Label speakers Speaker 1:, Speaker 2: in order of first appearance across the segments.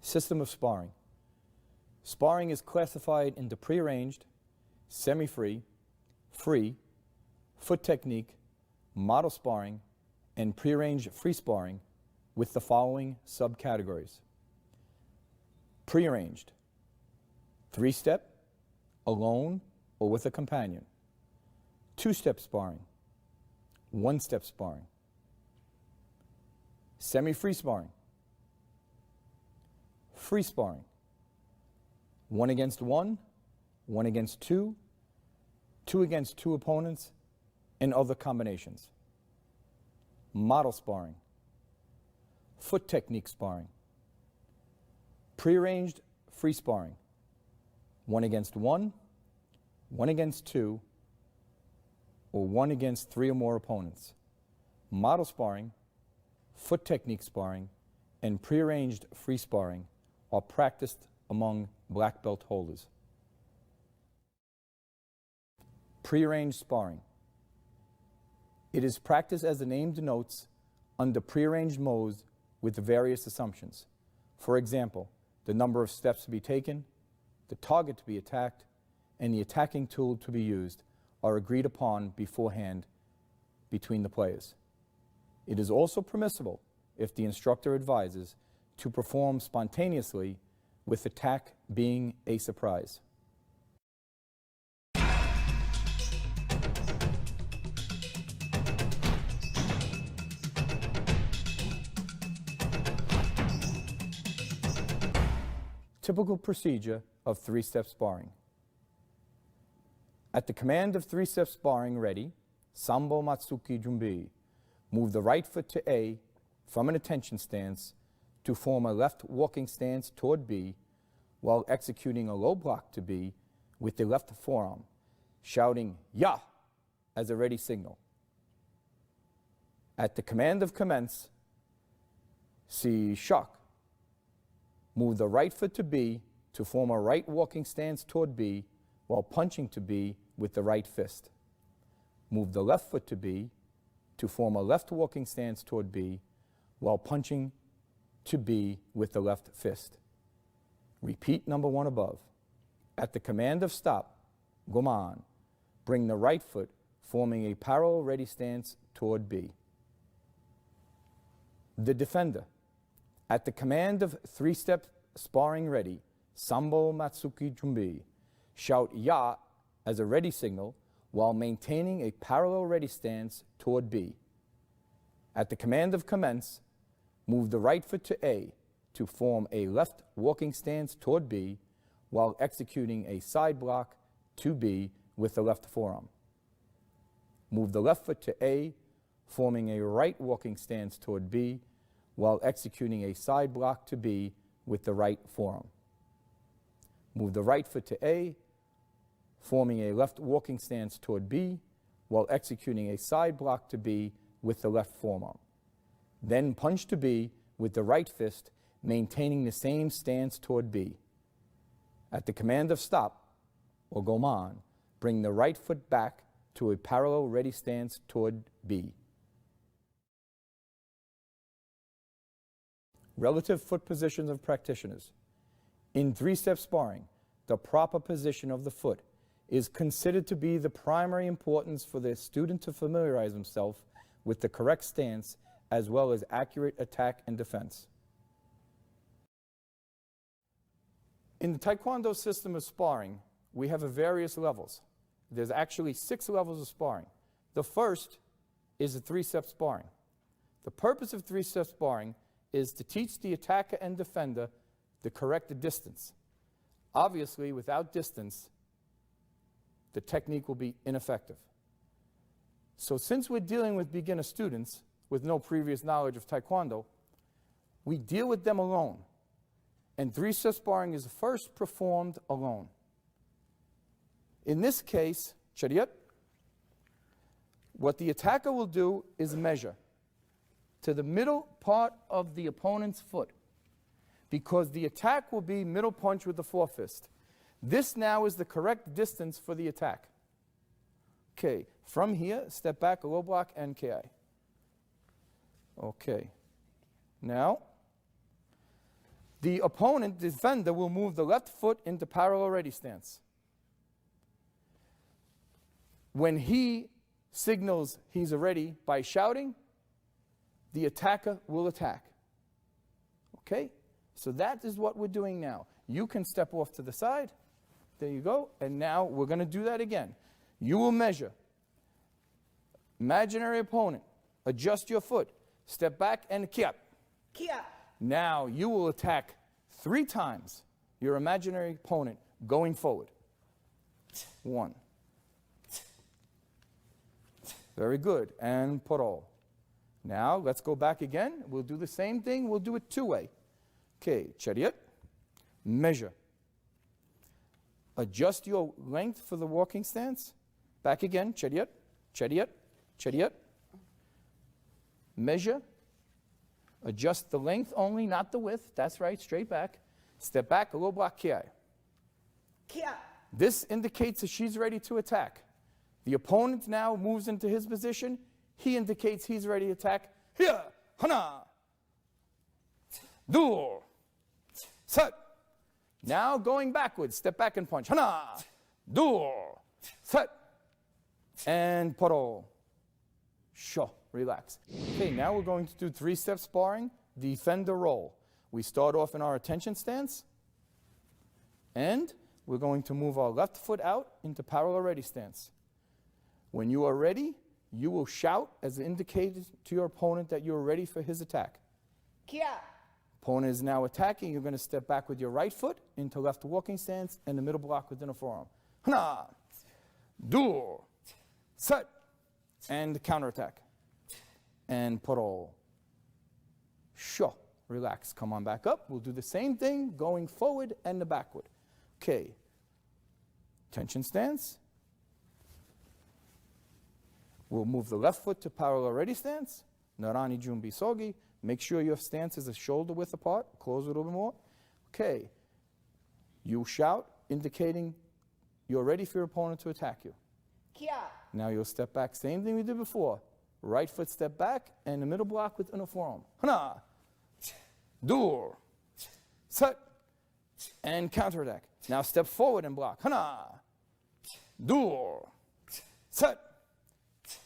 Speaker 1: System of sparring. Sparring is classified into prearranged, semi-free, free, foot technique, model sparring, and prearranged free sparring with the following subcategories. Prearranged, 3-step, alone or with a companion. 2-step sparring, 1-step sparring. Semi-free sparring, free sparring, 1 against 1, 1 against 2, 2 against 2 opponents, and other combinations. Model sparring, foot technique sparring, prearranged free sparring, 1 against 1, 1 against 2, or 1 against 3 or more opponents. Model sparring, foot technique sparring, and prearranged free sparring are practiced among black belt holders. Prearranged sparring. It is practiced, as the name denotes, under prearranged modes with various assumptions. For example, the number of steps to be taken, the target to be attacked, and the attacking tool to be used are agreed upon beforehand between the players. It is also permissible, if the instructor advises, to perform spontaneously, with attack being a surprise. Typical procedure of 3-step sparring. At the command of 3-step sparring, ready, Sambo Matsogi Junbi, move the right foot to A from an attention stance to form a left walking stance toward B while executing a low block to B with the left forearm, shouting Ya as a ready signal. At the command of commence, see shock. Move the right foot to B to form a right walking stance toward B while punching to B with the right fist. Move the left foot to B to form a left walking stance toward B while punching to B with the left fist. Repeat number 1 above. At the command of stop, goman, bring the right foot forming a parallel ready stance toward B. The defender. At the command of 3-step sparring ready, Sambo Matsugi Junbi, shout Ya as a ready signal while maintaining a parallel ready stance toward B. At the command of commence, move the right foot to A to form a left walking stance toward B while executing a side block to B with the left forearm. Move the left foot to A, forming a right walking stance toward B while executing a side block to B with the right forearm. Move the right foot to A, forming a left walking stance toward B while executing a side block to B with the left forearm. Then punch to B with the right fist, maintaining the same stance toward B. At the command of stop, or goman, bring the right foot back to a parallel ready stance toward B. Relative foot positions of practitioners. In 3-step sparring, the proper position of the foot is considered to be the primary importance for the student to familiarize himself with the correct stance as well as accurate attack and defense. In the Taekwondo system of sparring, we have various levels. There's actually 6 levels of sparring. The first is a 3-step sparring. The purpose of 3-step sparring is to teach the attacker and defender the correct distance. Obviously, without distance, the technique will be ineffective. So since we're dealing with beginner students with no previous knowledge of Taekwondo, we deal with them alone. And 3-step sparring is first performed alone. In this case, Chariot, what the attacker will do is measure to the middle part of the opponent's foot, because the attack will be middle punch with the forefist. This now is the correct distance for the attack. Okay, from here, step back, a low block, NKI. Okay. Now, The opponent, defender, will move the left foot into parallel ready stance. When he signals he's ready by shouting, the attacker will attack. Okay? So that is what we're doing now. You can step off to the side. There you go. And now we're going to do that again. You will measure. Imaginary opponent. Adjust your foot. Step back and kiap.
Speaker 2: Kiap.
Speaker 1: Now you will attack 3 times your imaginary opponent going forward. 1. Very good. And parole. Now let's go back again. We'll do the same thing. We'll do it 2-way. Okay, chariot. Measure. Adjust your length for the walking stance. Back again. Chariot. Chariot. Chariot. Measure. Adjust the length only, not the width. That's right, straight back. Step back, a little block kiai.
Speaker 2: Kia.
Speaker 1: This indicates that she's ready to attack. The opponent now moves into his position. He indicates he's ready to attack. Here, hana. Do. Set. Now going backwards, step back and punch. Hana. Do. Set. And paro. Sho. Relax. Okay, now we're going to do 3-step sparring, defender roll. We start off in our attention stance, and we're going to move our left foot out into parallel ready stance. When you are ready, you will shout as indicated to your opponent that you're ready for his attack.
Speaker 2: Kia.
Speaker 1: Opponent is now attacking. You're going to step back with your right foot into left walking stance and the middle block within a forearm. Hana. Do. Set. And counterattack. And paro. Sho. Relax. Come on back up. We'll do the same thing going forward and the backward. Okay. Tension stance. We'll move the left foot to parallel ready stance. Narani Jumbi Sogi. Make sure your stance is a shoulder width apart. Close a little bit more. Okay. You shout, indicating you're ready for your opponent to attack you.
Speaker 2: Kia.
Speaker 1: Now you'll step back. Same thing we did before. Right foot step back and the middle block within a forearm. Hana. Do. Set. And counterattack. Now step forward and block. Hana. Do. Set.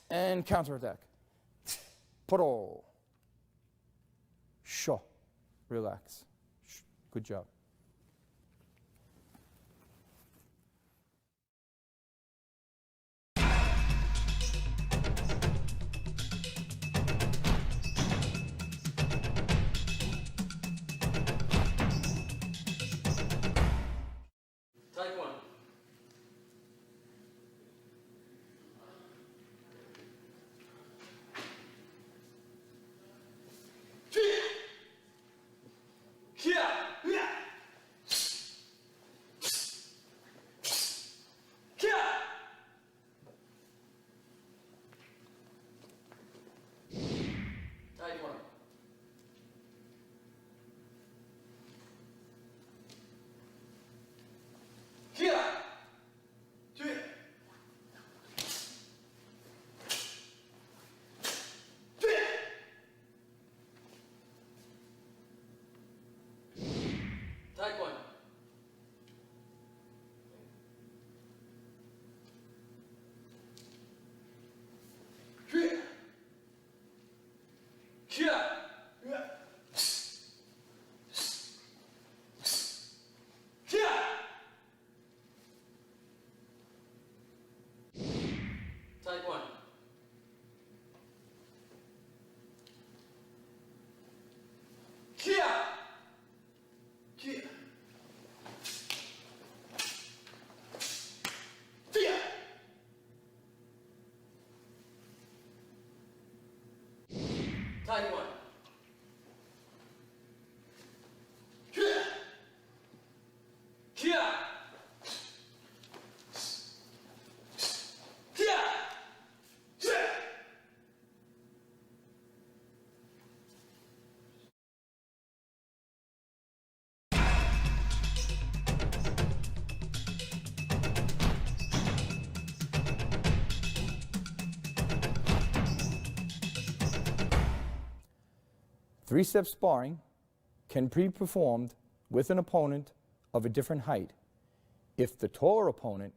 Speaker 1: And counterattack. Paro. Sho. Relax. Good job.
Speaker 3: Taekwon. Taekwon.
Speaker 1: Three-step sparring can be performed with an opponent of a different height if the taller opponent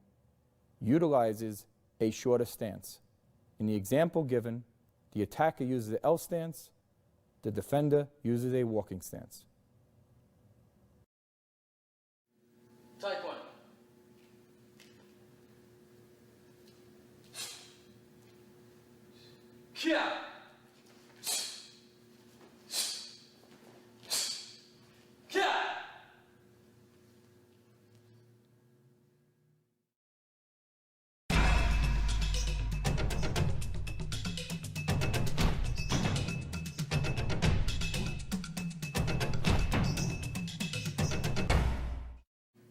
Speaker 1: utilizes a shorter stance. In the example given, the attacker uses the L stance, the defender uses a walking stance.
Speaker 3: Taekwon. Kia. Kia.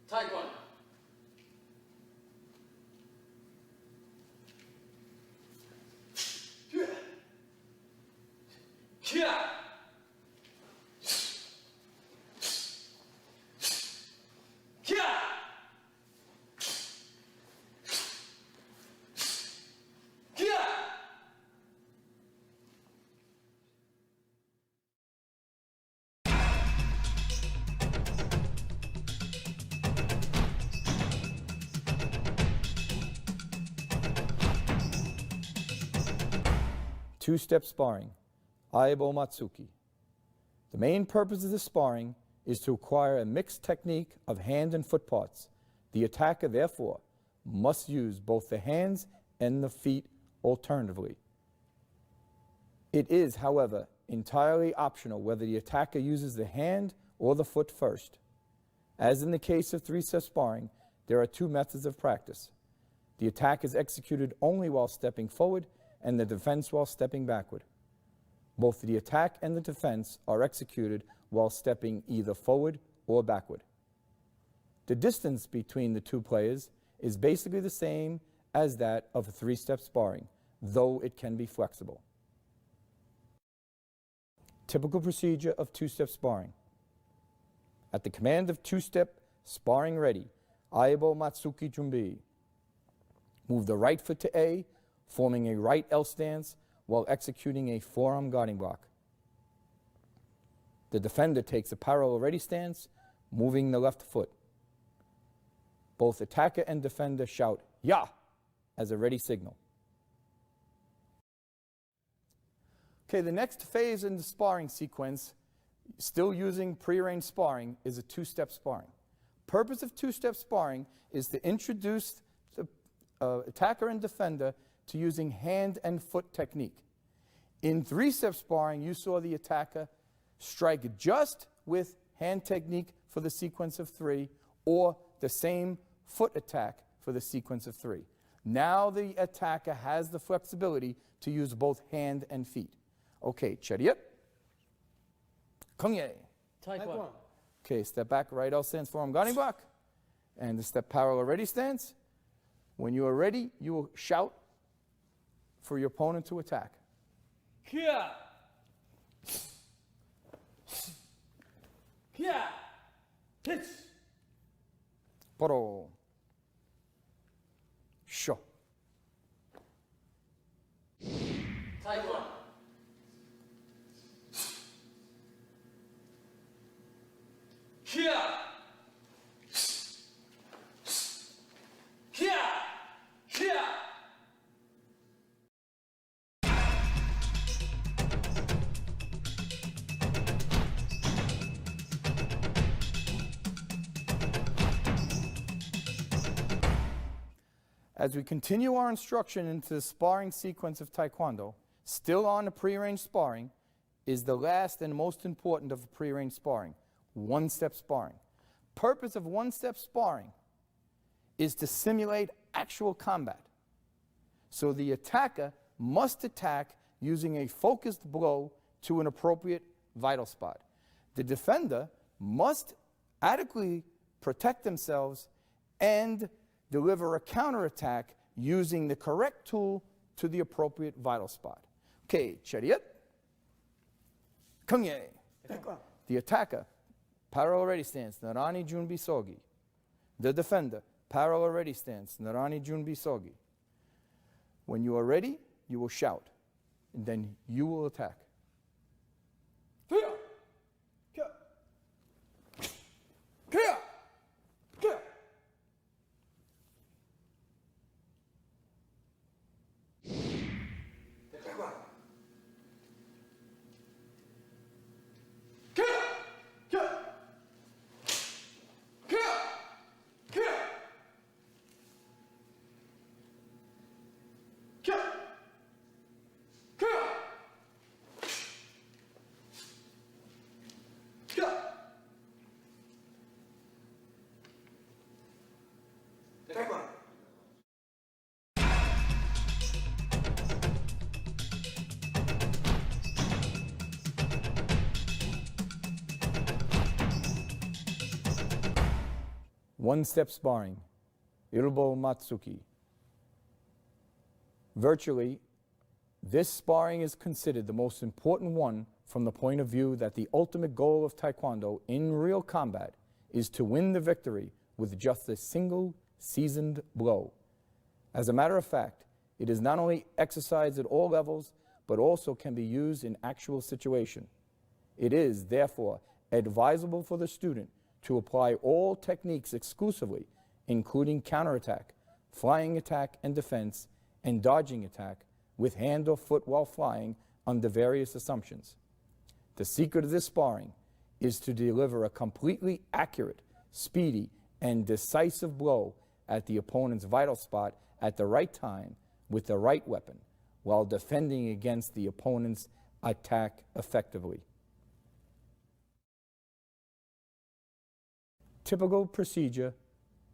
Speaker 3: Taekwon. Kia. Kia. Kia.
Speaker 1: Two-step sparring, Aibo Matsogi. The main purpose of the sparring is to acquire a mixed technique of hand and foot parts. The attacker, therefore, must use both the hands and the feet alternatively. It is, however, entirely optional whether the attacker uses the hand or the foot first. As in the case of three-step sparring, there are two methods of practice. The attack is executed only while stepping forward and the defense while stepping backward. Both the attack and the defense are executed while stepping either forward or backward. The distance between the two players is basically the same as that of a three-step sparring, though it can be flexible. Typical procedure of two-step sparring. At the command of two-step sparring ready, Aibo Matsuki Junbi. Move the right foot to A, forming a right L stance while executing a forearm guarding block. The defender takes a parallel ready stance, moving the left foot. Both attacker and defender shout "Ya" as a ready signal. Okay, the next phase in the sparring sequence, still using prearranged sparring, is a two-step sparring. Purpose of two-step sparring is to introduce the attacker and defender to using hand and foot technique. In three-step sparring, you saw the attacker strike just with hand technique for the sequence of three, or the same foot attack for the sequence of three. Now the attacker has the flexibility to use both hand and feet. Okay, chariot. Kongye.
Speaker 3: Taekwon.
Speaker 1: Okay, step back, right L stance, forearm guarding block. And the step parallel ready stance. When you are ready, you will shout for your opponent to attack.
Speaker 3: Kia. Kia. Hits.
Speaker 1: Poro. Sho.
Speaker 3: Taekwon. Kia. Kia. Kia.
Speaker 1: As we continue our instruction into the sparring sequence of Taekwondo, still on the prearranged sparring, is the last and most important of prearranged sparring, one-step sparring. Purpose of one-step sparring is to simulate actual combat. So the attacker must attack using a focused blow to an appropriate vital spot. The defender must adequately protect themselves and deliver a counterattack using the correct tool to the appropriate vital spot. Okay, chariot. Kongye. The attacker, parallel ready stance, Narani Junbi Sogi. The defender, parallel ready stance, Narani Junbi Sogi. When you are ready, you will shout, and then you will attack. One-step sparring, Irbo Matsogi. Virtually, this sparring is considered the most important one from the point of view that the ultimate goal of Taekwondo in real combat is to win the victory with just a single seasoned blow. As a matter of fact, it is not only exercised at all levels, but also can be used in actual situation. It is, therefore, advisable for the student to apply all techniques exclusively, including counterattack, flying attack and defense, and dodging attack, with hand or foot while flying under various assumptions. The secret of this sparring is to deliver a completely accurate, speedy, and decisive blow at the opponent's vital spot at the right time with the right weapon, while defending against the opponent's attack effectively. Typical procedure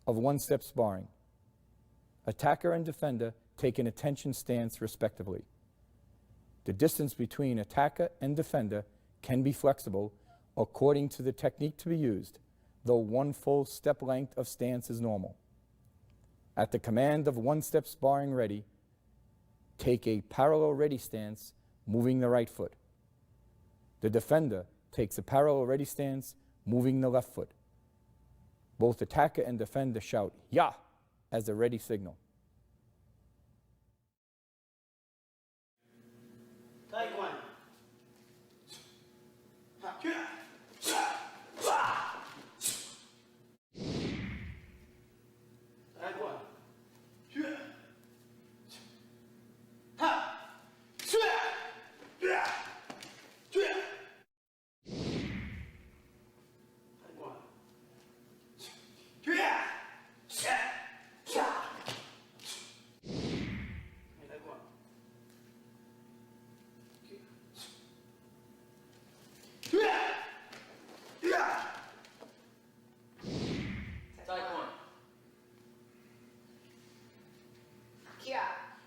Speaker 1: of one-step sparring. Attacker and defender take an attention stance respectively. The distance between attacker and defender can be flexible according to the technique to be used, though one full step length of stance is normal. At the command of one-step sparring ready, take a parallel ready stance, moving the right foot. The defender takes a parallel ready stance, moving the left foot. Both attacker and defender shout "Ya" as a ready signal.
Speaker 3: Taekwon.
Speaker 2: Kia.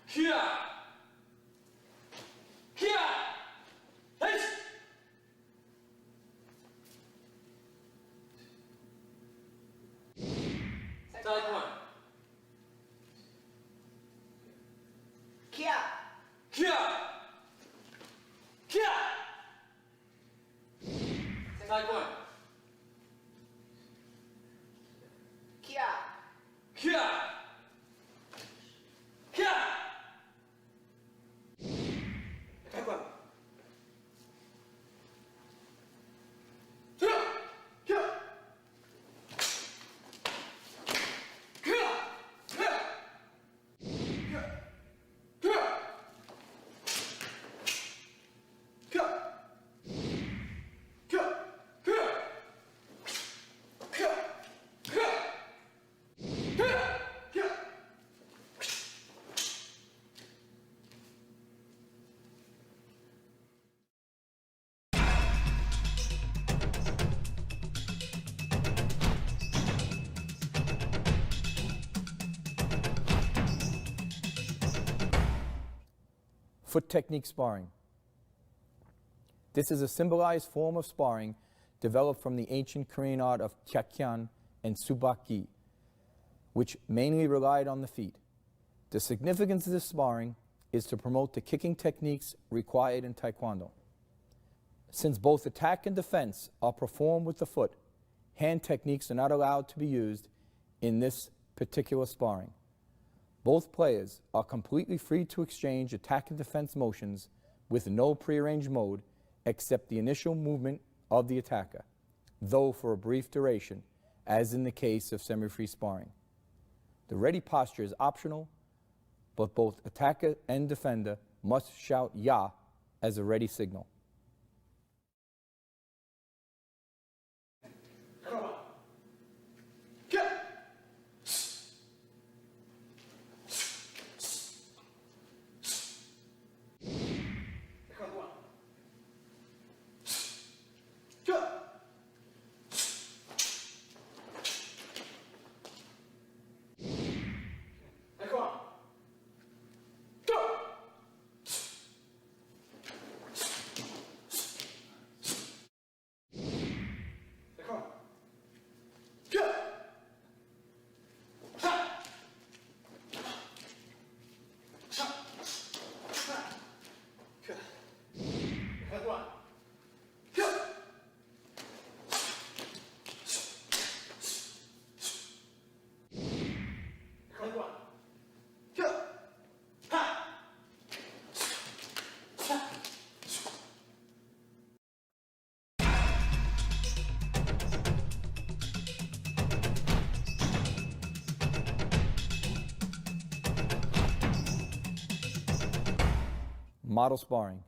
Speaker 3: Kia. Kia. Hey. Taekwon.
Speaker 2: Kia.
Speaker 3: Kia. Kia. Taekwon.
Speaker 2: Kia.
Speaker 3: Kia. Kia. Taekwon. Kia. Kia. Kia. Kia. Kia. Kia. Kia. Kia. Kia. Kia. Kia.
Speaker 1: Foot technique sparring. This is a symbolized form of sparring developed from the ancient Korean art of Taekwon and Subak-gi, which mainly relied on the feet. The significance of this sparring is to promote the kicking techniques required in Taekwondo. Since both attack and defense are performed with the foot, hand techniques are not allowed to be used in this particular sparring. Both players are completely free to exchange attack and defense motions with no prearranged mode except the initial movement of the attacker, though for a brief duration, as in the case of semi-free sparring. The ready posture is optional, but both attacker and defender must shout "Ya" as a ready signal. model sparring.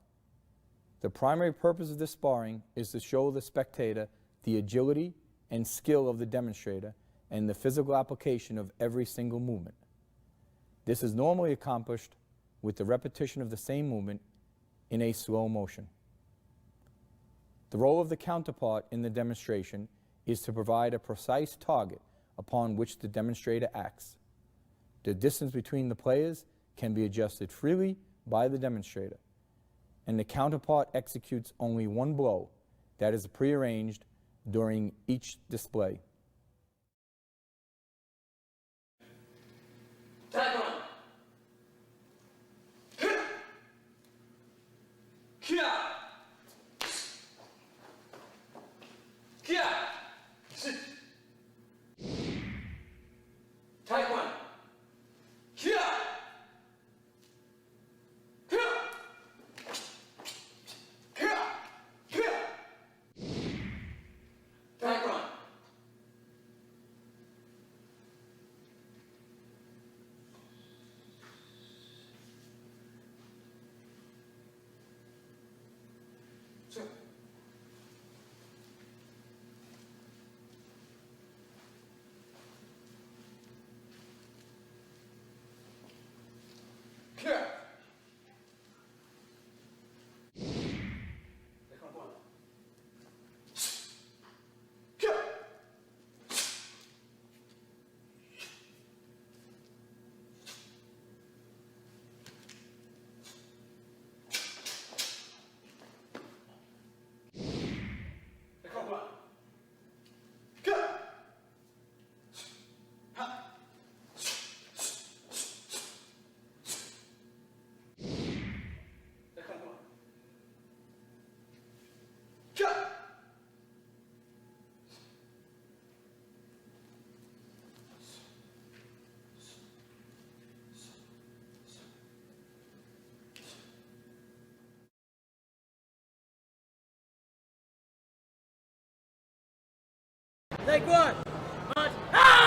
Speaker 1: The primary purpose of this sparring is to show the spectator the agility and skill of the demonstrator and the physical application of every single movement. This is normally accomplished with the repetition of the same movement in a slow motion. The role of the counterpart in the demonstration is to provide a precise target upon which the demonstrator acts. The distance between the players can be adjusted freely by the demonstrator, and the counterpart executes only one blow that is prearranged during each display.
Speaker 3: Taekwon. Kia. Kia. Taekwon. Kia. Kia. Kia. Kia. Taekwon. Sir. Kia. Kia.
Speaker 4: Taekwon! March! Ah!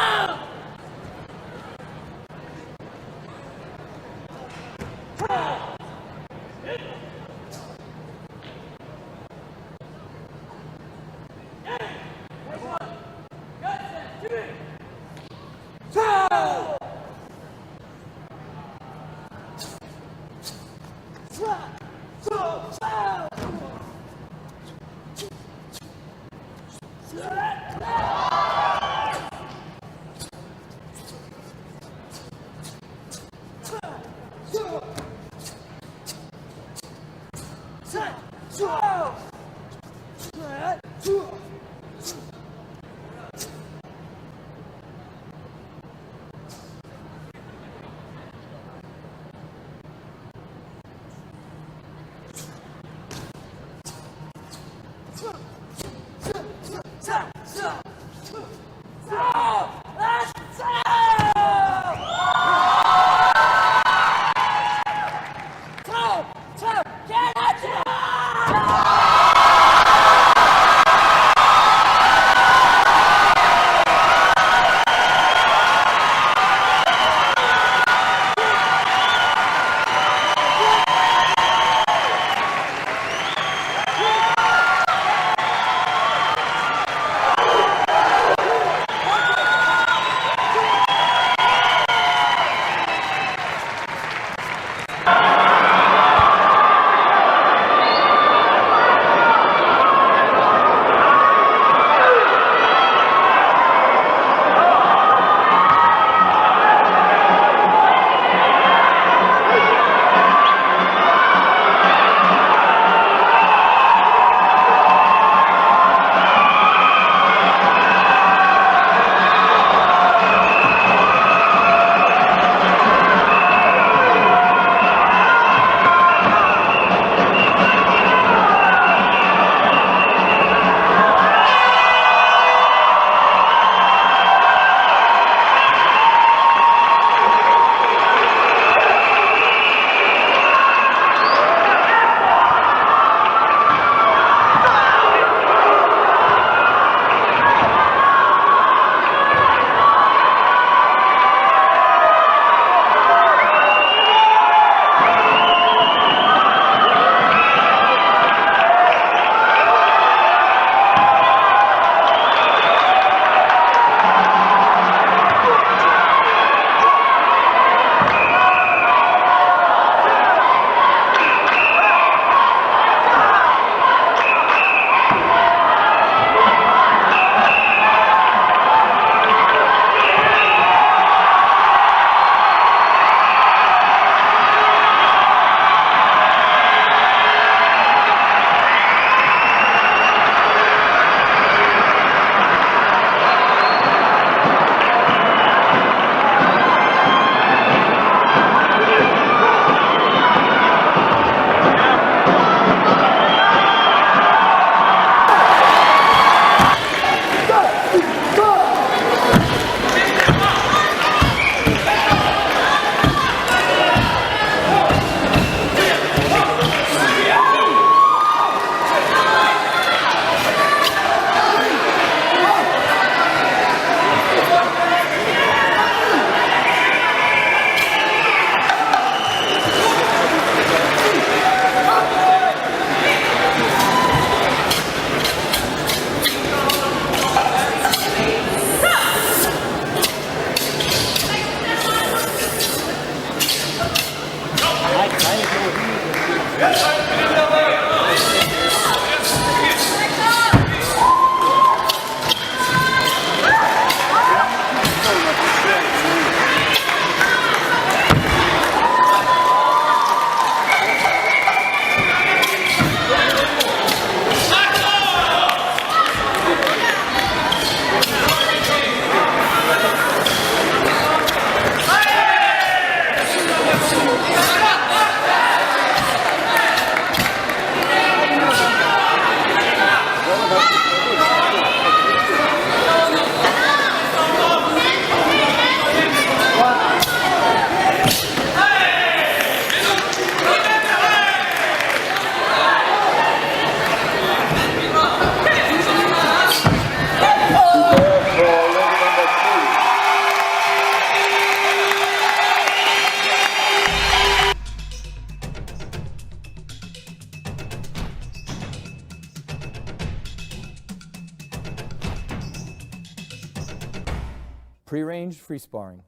Speaker 1: Pre-ranged free sparring.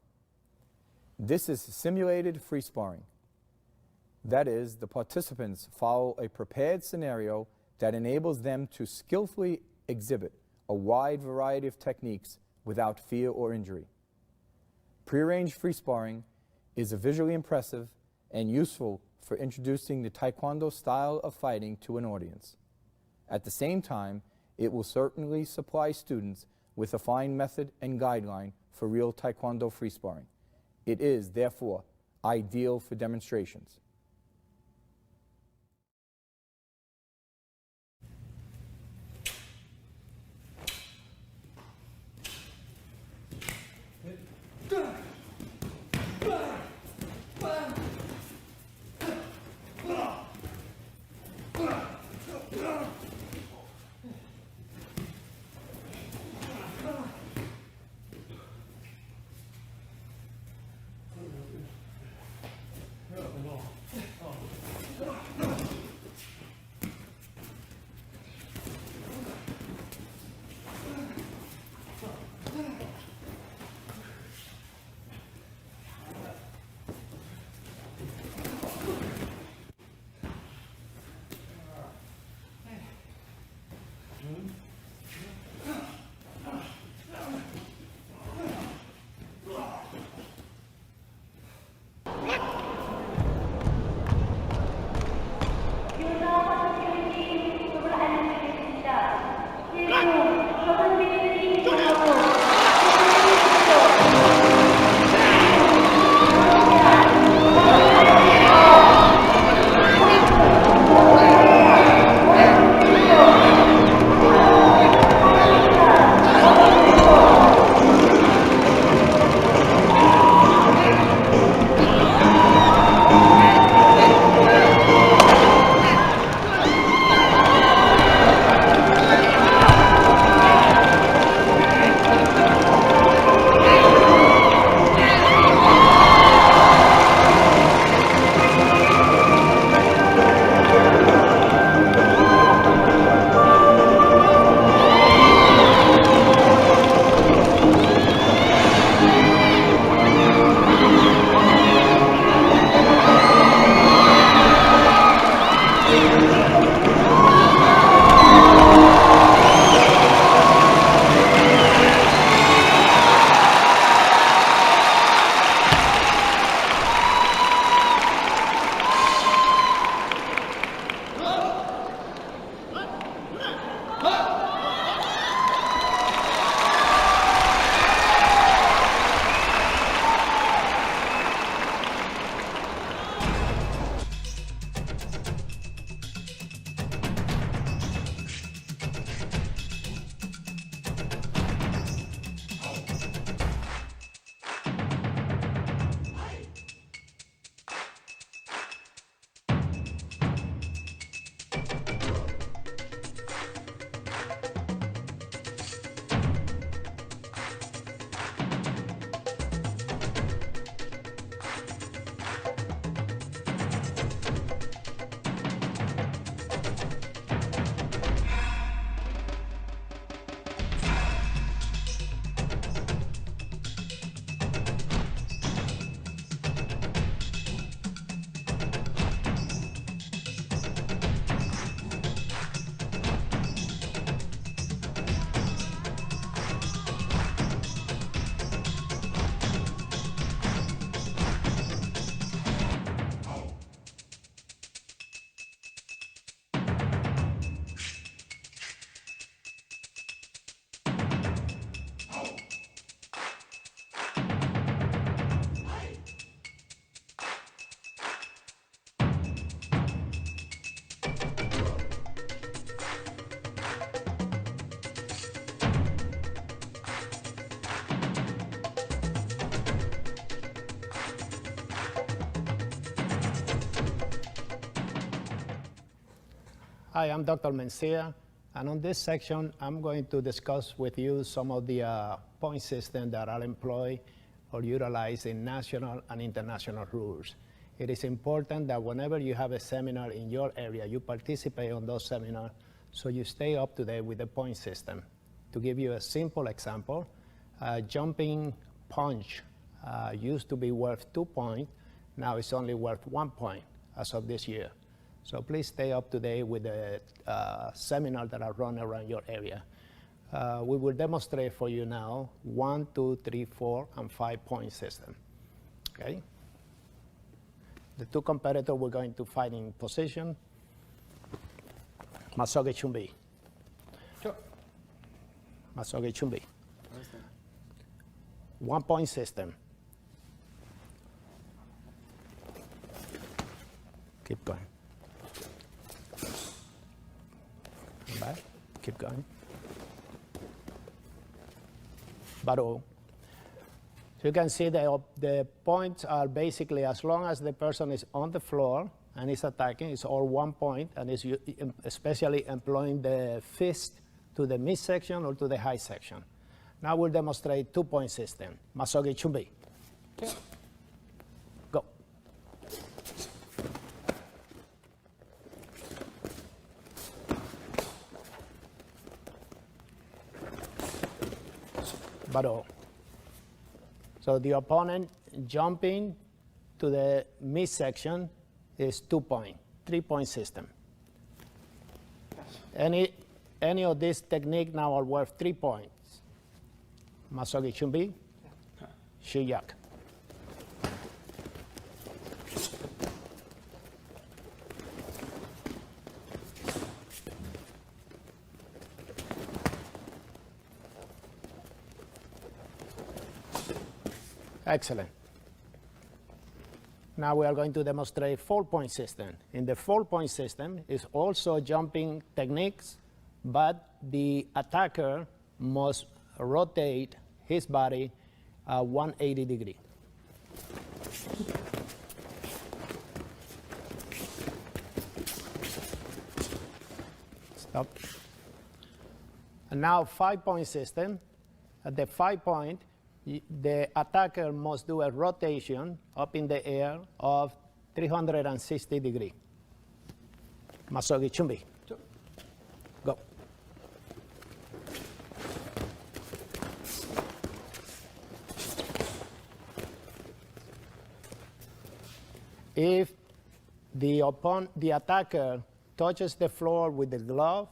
Speaker 1: This is simulated free sparring. That is, the participants follow a prepared scenario that enables them to skillfully exhibit a wide variety of techniques without fear or injury. Pre-arranged free sparring is visually impressive and useful for introducing the Taekwondo style of fighting to an audience. At the same time, it will certainly supply students with a fine method and guideline for real Taekwondo free sparring. It is, therefore, ideal for demonstrations.
Speaker 5: Hi, I'm Dr. Mencia, and on this section, I'm going to discuss with you some of the point systems that are employed or utilized in national and international rules. It is important that whenever you have a seminar in your area, you participate on those seminars so you stay up to date with the point system. To give you a simple example, jumping punch used to be worth 2 points. Now it's only worth 1 point as of this year. So please stay up to date with the seminars that are run around your area. We will demonstrate for you now 1, 2, 3, 4, and 5 point system. Okay? The two competitors we're going to fight in position. Matsogi Chumbi.
Speaker 3: Sure.
Speaker 5: Matsogi Chumbi. 1 point system. Keep going. Back. Keep going. Battle. So you can see the points are basically, as long as the person is on the floor and is attacking, it's all 1 point, and is especially employing the fist to the midsection or to the high section. Now we'll demonstrate 2 point system. Matsogi Chumbi.
Speaker 3: Yeah.
Speaker 5: Go. Battle. So the opponent jumping to the midsection is 2 point, 3 point system. Any of these techniques now are worth 3 points. Matsogi Chumbi, Shiyak. Excellent. Now we are going to demonstrate 4 point system. In the 4 point system is also jumping techniques, but the attacker must rotate his body 180 degrees. Stop. And now 5 point system. At the 5 point, the attacker must do a rotation up in the air of 360 degrees. Matsogi Chumbi.
Speaker 3: Sure.
Speaker 5: Go. If the attacker touches the floor with the glove,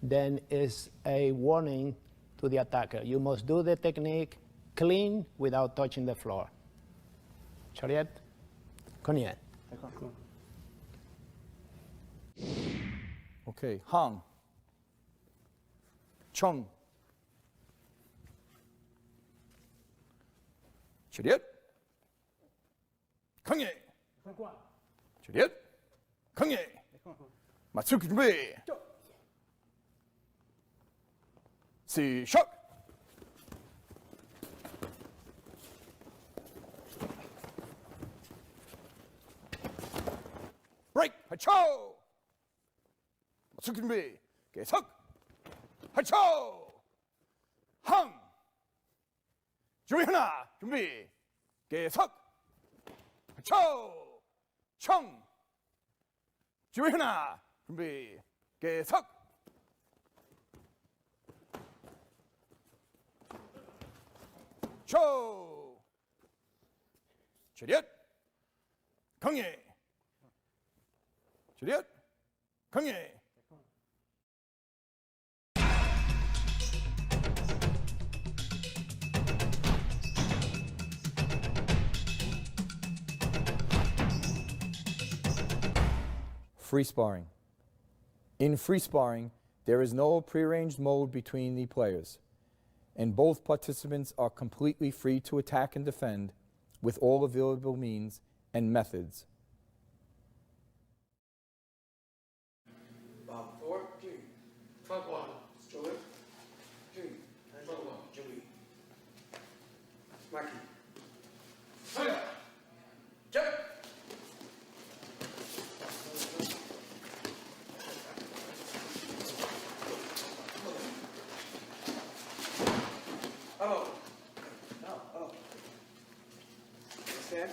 Speaker 5: then it's a warning to the attacker. You must do the technique clean without touching the floor. Chariot, Konyet.
Speaker 1: Okay, Hang, Chung, Chariot, Kongye, Chariot, Kongye, Matsuki 준비, 시작. 브레이크, 하초. 맞추기 준비, 계속. 하초. 항. 준비 하나, 준비, 계속. 하초. 청. 준비 하나, 준비, 계속. 초. 체력. 강해. 체력. 강해. Free sparring. In free sparring, there is no prearranged mode between the players, and both participants are completely free to attack and defend with all available means and methods.
Speaker 3: Bob 4, June. Front 1, Joey. June. Front 1, Joey. Mikey. Fire! Jump! Oh. Oh. Stand.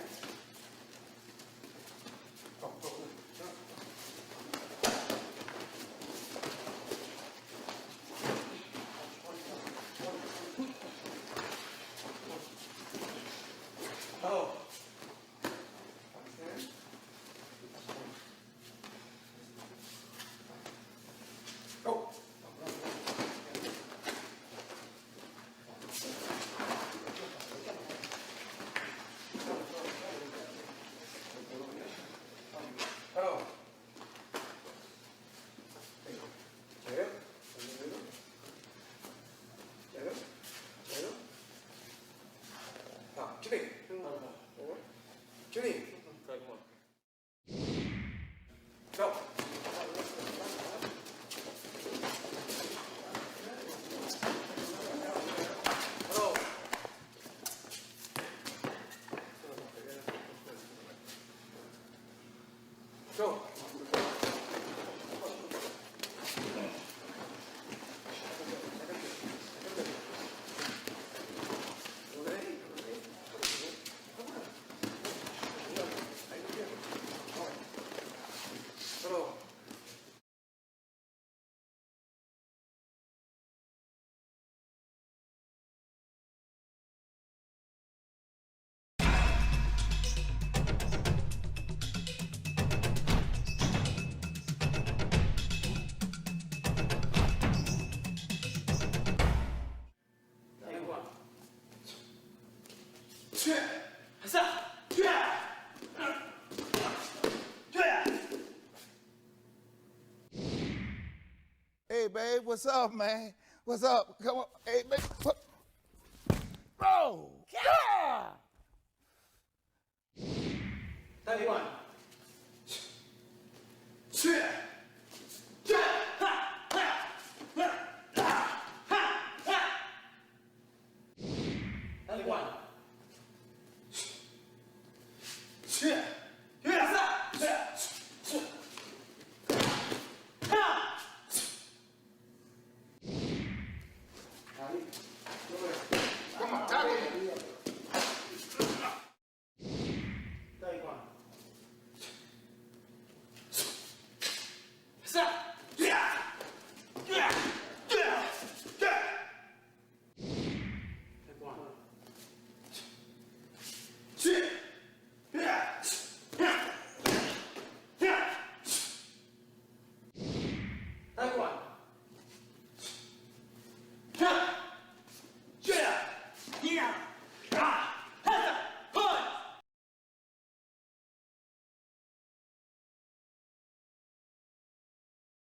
Speaker 6: babe, what's up, man? What's up? Come on. Hey, babe. Bro! Yeah!
Speaker 3: Taekwon. Taekwon.
Speaker 6: Come on, tackle me.
Speaker 3: Taekwon. Taekwon.